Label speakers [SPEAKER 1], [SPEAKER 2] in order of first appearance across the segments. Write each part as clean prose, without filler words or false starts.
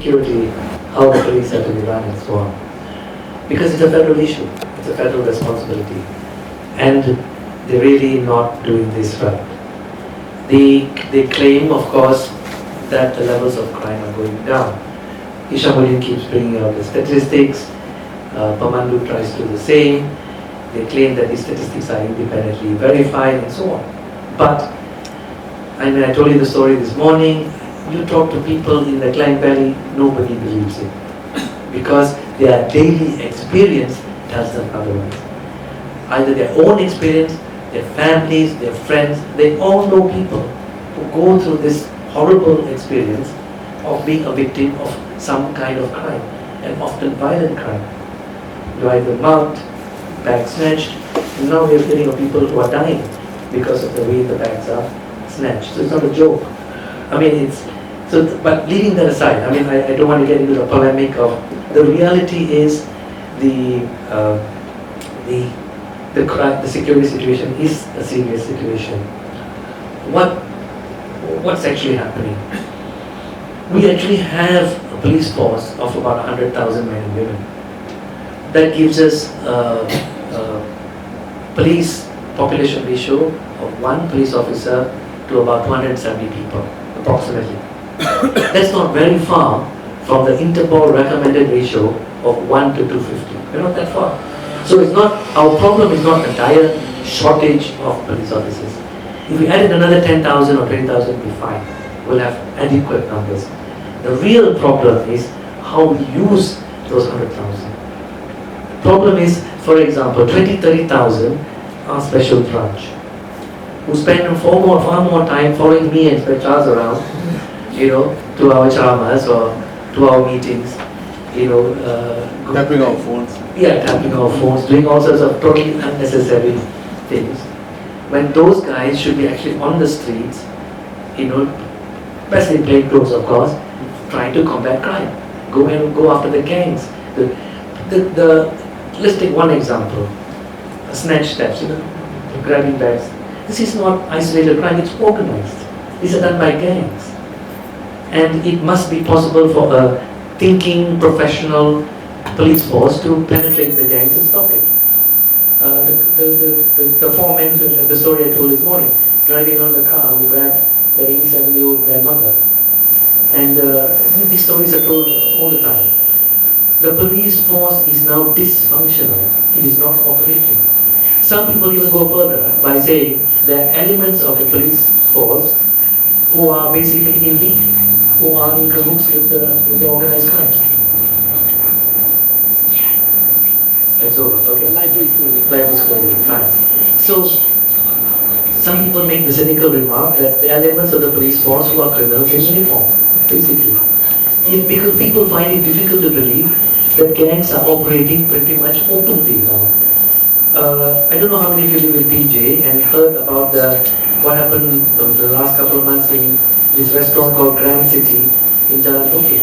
[SPEAKER 1] security, how the police have to be run and so on. Because it's a federal issue, it's a federal responsibility. And they're really not doing this right. They claim, of course, that the levels of crime are going down. Ishamuddin keeps bringing out the statistics, Pamandu tries to do the same. They claim that these statistics are independently verified and so on. But, I mean, I told you the story this morning, you talk to people in the Klang Valley, nobody believes it. Because their daily experience tells them otherwise. Either their own experience, their families, their friends, they all know people who go through this horrible experience of being a victim of some kind of crime, and often violent crime. You either mugged, bag snatched, and now we're hearing of people who are dying because of the way the bags are snatched. So it's not a joke. I mean, it's so. But leaving that aside, I mean, I don't want to get into the polemic of the reality is the security situation is a serious situation. What's actually happening? We actually have a police force of about 100,000 men and women. That gives us police population ratio of 1 police officer to about 270 people, approximately. That's not very far from the Interpol recommended ratio of 1 to 250. We're not that far. So it's not, our problem is not a dire shortage of police officers. If we added another 10,000 or 20,000, we'll be fine. We'll have adequate numbers. The real problem is how we use those 100,000. The problem is, for example, 20,000-30,000 are special branch, who spend far more time following me and Charles around, to our charamas or to our meetings,
[SPEAKER 2] tapping our phones.
[SPEAKER 1] Yeah, tapping our phones, doing all sorts of totally unnecessary things. When those guys should be actually on the streets, especially plain clothes, of course, trying to combat crime, go after the gangs. Let's take one example: snatch thefts, grabbing bags. This is not isolated crime; it's organized. These are done by gangs, and it must be possible for a thinking professional police force to penetrate the gangs and stop it. The four men, the story I told this morning, driving on the car who grabbed the 87-year-old grandmother. And these stories are told all the time. The police force is now dysfunctional. It is not operating. Some people even go further by saying there are elements of the police force who are basically in league, who are in cahoots with the organized crime. It's over. Okay. Life is closing. Fine. So, some people make the cynical remark that the elements of the police force who are criminals in uniform, basically. Because people find it difficult to believe that gangs are operating pretty much openly now. I don't know how many of you live in PJ and heard about what happened the last couple of months in this restaurant called Grand City in Jalan Bukit.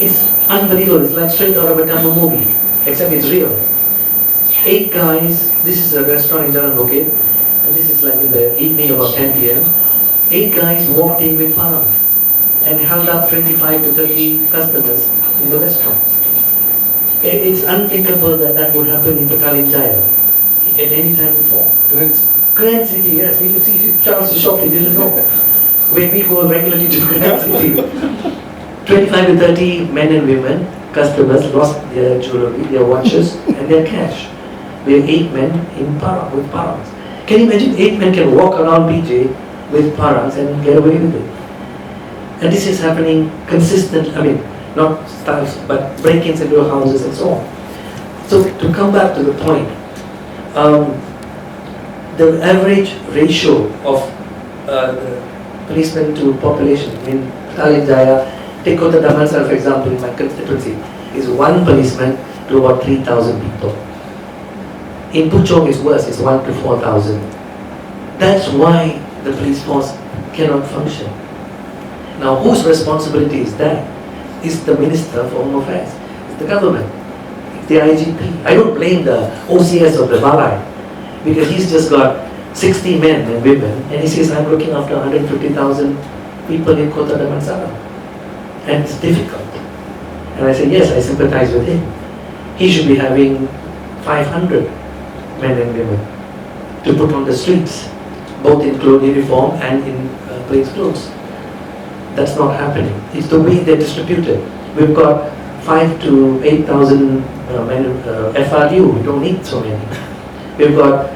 [SPEAKER 1] It's unbelievable. It's like straight out of a Tamil movie, except it's real. 8 guys, this is a restaurant in Jalan Bukit, and this is like in the evening about 10 p.m. 8 guys walked in with params and held up 25 to 30 customers in the restaurant. It's unthinkable that would happen in Petaling Jaya at any time before. Grand City, yes. We can see Charles shop, he didn't know. When we go regularly to Grand City, 25 to 30 men and women, customers, lost their jewelry, their watches, and their cash. We have 8 men with params. Can you imagine 8 men can walk around PJ with params and get away with it? And this is happening consistently, not styles, but break-ins into houses and so on. So to come back to the point, the average ratio of policemen to population in Petaling Jaya, take Kota Damansara for example in my constituency, is 1 policeman to about 3,000 people. In Puchong it's worse, it's 1 to 4,000. That's why the police force cannot function. Now whose responsibility is that? It's the Minister for Home Affairs, it's the government, it's the IGP. I don't blame the OCS of the Balai, because he's just got 60 men and women and he says I'm looking after 150,000 people in Kota Damansara. And it's difficult. And I said, yes, I sympathize with him. He should be having 500 men and women to put on the streets, both in clothes uniform and in plain clothes. That's not happening. It's the way they're distributed. We've got 5 to 8,000 FRU. We don't need so many. We've got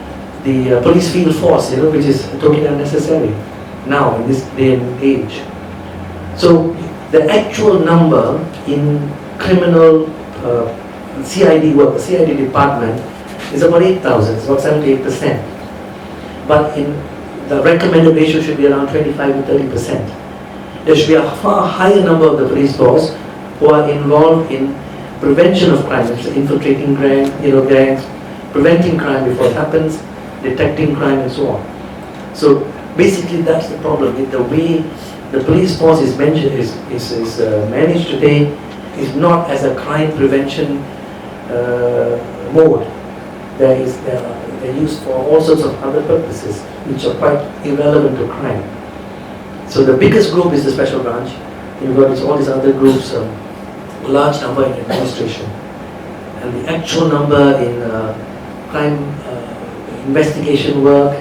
[SPEAKER 1] the police field force, which is totally unnecessary now in this day and age. So the actual number in criminal CID work, the CID department, is about 8,000. It's about 78%. But in the recommended ratio should be around 25 to 30%. There should be a far higher number of the police force who are involved in prevention of crime, infiltrating gangs, preventing crime before it happens, detecting crime, and so on. So basically, that's the problem. The way the police force is managed today is not as a crime prevention mode. They're used for all sorts of other purposes, which are quite irrelevant to crime. So the biggest group is the special branch. You've got all these other groups, a large number in administration. And the actual number in crime investigation work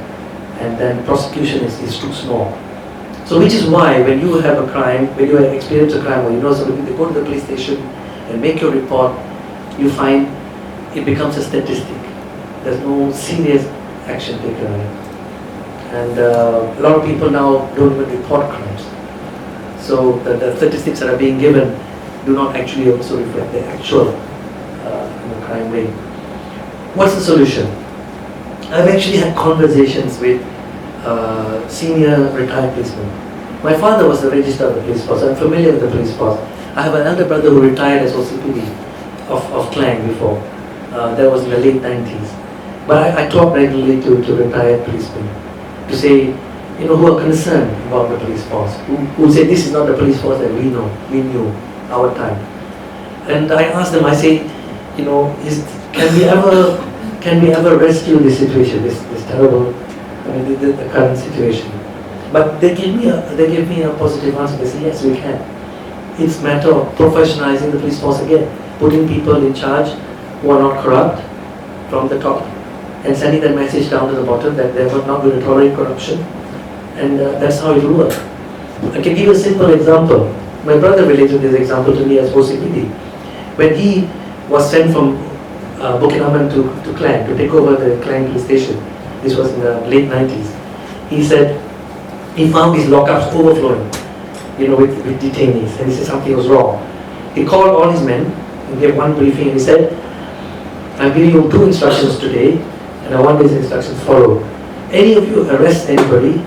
[SPEAKER 1] and then prosecution is too small. So which is why when you have a crime, when you experience a crime or you know somebody, you go to the police station and make your report, you find it becomes a statistic. There's no serious action taken on it. And a lot of people now don't even report crimes. So the statistics that are being given do not actually also reflect the actual crime rate. What's the solution? I've actually had conversations with senior retired policemen. My father was the registrar of the police force. I'm familiar with the police force. I have an elder brother who retired as OCPD of Klang before. That was in the late 90s. But I talk regularly to retired policemen to say, who are concerned about the police force, who say this is not the police force that we knew, our time. And I ask them, I say, can we ever rescue this situation, this terrible, the current situation? But they give me a positive answer. They say, yes, we can. It's a matter of professionalizing the police force again, putting people in charge who are not corrupt from the top, and sending that message down to the bottom that they're not going to tolerate corruption, and that's how it will work. I can give you a simple example. My brother related this example to me as OCPD. When he was sent from Bukit to Klang to take over the Klang police station, this was in the late 90s, he said he found these lockups overflowing, with detainees, and he said something was wrong. He called all his men and gave one briefing, and he said, I'm giving you 2 instructions today, and I want these instructions followed. Any of you arrest anybody,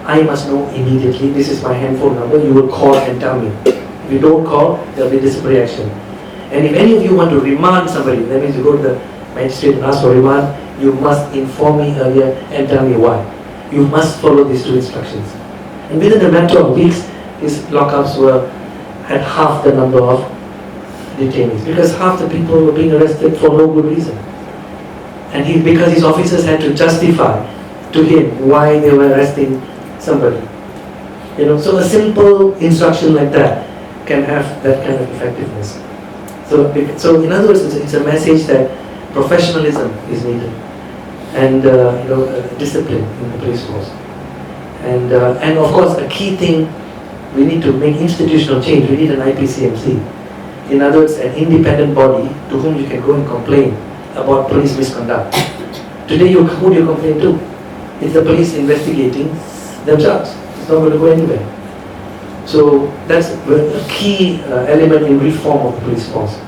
[SPEAKER 1] I must know immediately. This is my handphone number. You will call and tell me. If you don't call, there will be disciplinary action. And if any of you want to remand somebody, that means you go to the magistrate and ask for remand, you must inform me earlier and tell me why. You must follow these 2 instructions. And within a matter of weeks, these lockups had half the number of detainees, because half the people were being arrested for no good reason. And because his officers had to justify to him why they were arresting somebody. So a simple instruction like that can have that kind of effectiveness. So in other words, it's a message that professionalism is needed, and discipline in the police force. And of course, a key thing, we need to make institutional change. We need an IPCMC. In other words, an independent body to whom you can go and complain about police misconduct. Today, who do you complain to? It's the police investigating themselves. It's not going to go anywhere. So that's a key element in reform of the police force.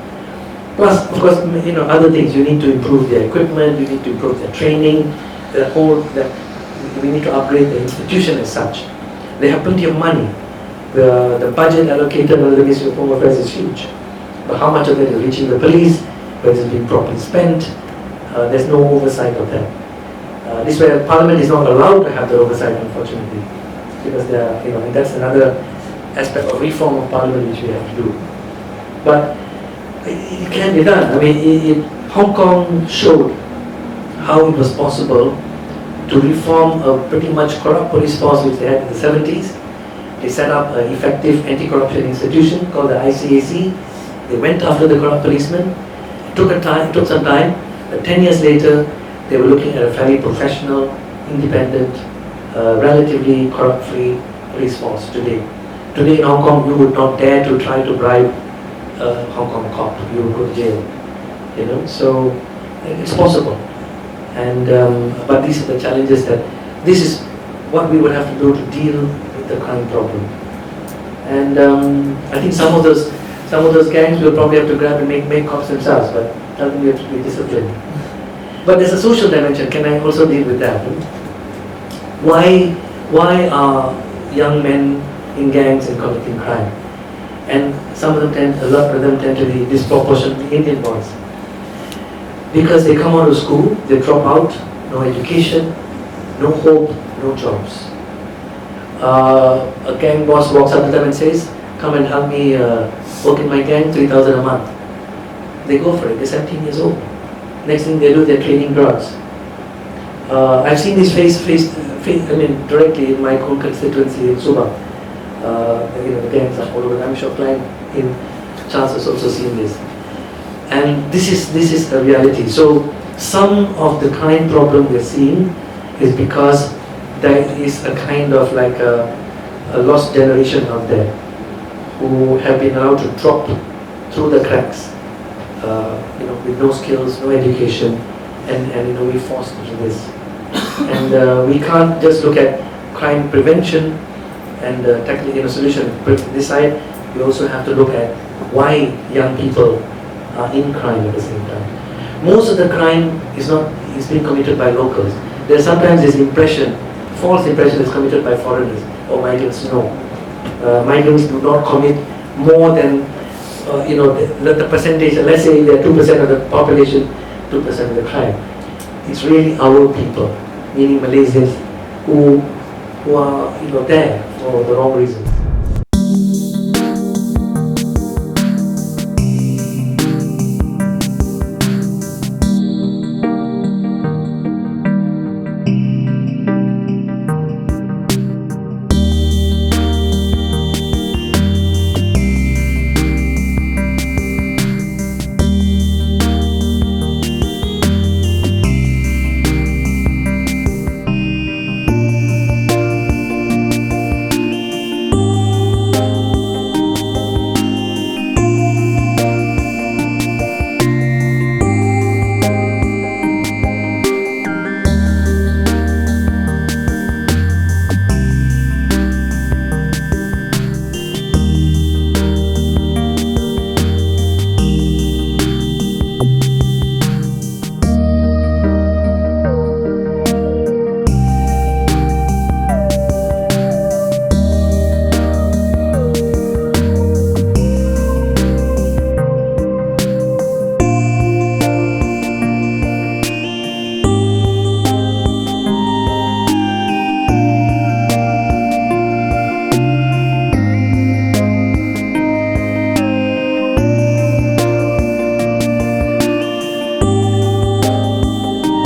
[SPEAKER 1] Plus, of course, other things. You need to improve their equipment. You need to improve their training. We need to upgrade the institution as such. They have plenty of money. The budget allocated under the Ministry of Home Affairs is huge. But how much of it is reaching the police? Whether it's being properly spent? There's no oversight of that. This way, Parliament is not allowed to have the oversight, unfortunately, because and that's another aspect of reform of Parliament which we have to do. But it can be done. Hong Kong showed how it was possible to reform a pretty much corrupt police force which they had in the 70s. They set up an effective anti-corruption institution called the ICAC They went after the corrupt policemen. It took some time, but 10 years later, they were looking at a fairly professional, independent, relatively corrupt-free police force today. Today in Hong Kong, you would not dare to try to bribe a Hong Kong cop. You would go to jail. You know, so it's possible. And but these are the challenges that this is what we would have to do to deal with the crime problem. And I think some of those gangs will probably have to grab and make cops themselves, but tell them you have to be disciplined. But there's a social dimension. Can I also deal with that? Why are young men in gangs and committing crime? And a lot of them tend to be disproportionately Indian boys. Because they come out of school, they drop out, no education, no hope, no jobs. A gang boss walks up to them and says, "Come and help me work in my gang, 3,000 a month." They go for it. They're 17 years old. Next thing they do, they're trading drugs. I've seen this directly in my own constituency in Subang. The gangs are all over. I'm sure Klein in Charles has also seen this. And this is a reality. So some of the crime problem we're seeing is because there is a kind of like a lost generation out there who have been allowed to drop through the cracks, with no skills, no education, and we're forced into this. And we can't just look at crime prevention and tackling a solution. But this side, we also have to look at why young people are in crime at the same time. Most of the crime is being committed by locals. There's sometimes this false impression is committed by foreigners or migrants. No, migrants do not commit more than the percentage. Let's say they're 2% of the population, 2% of the crime. It's really our people, meaning Malaysians, who are there for the wrong reasons.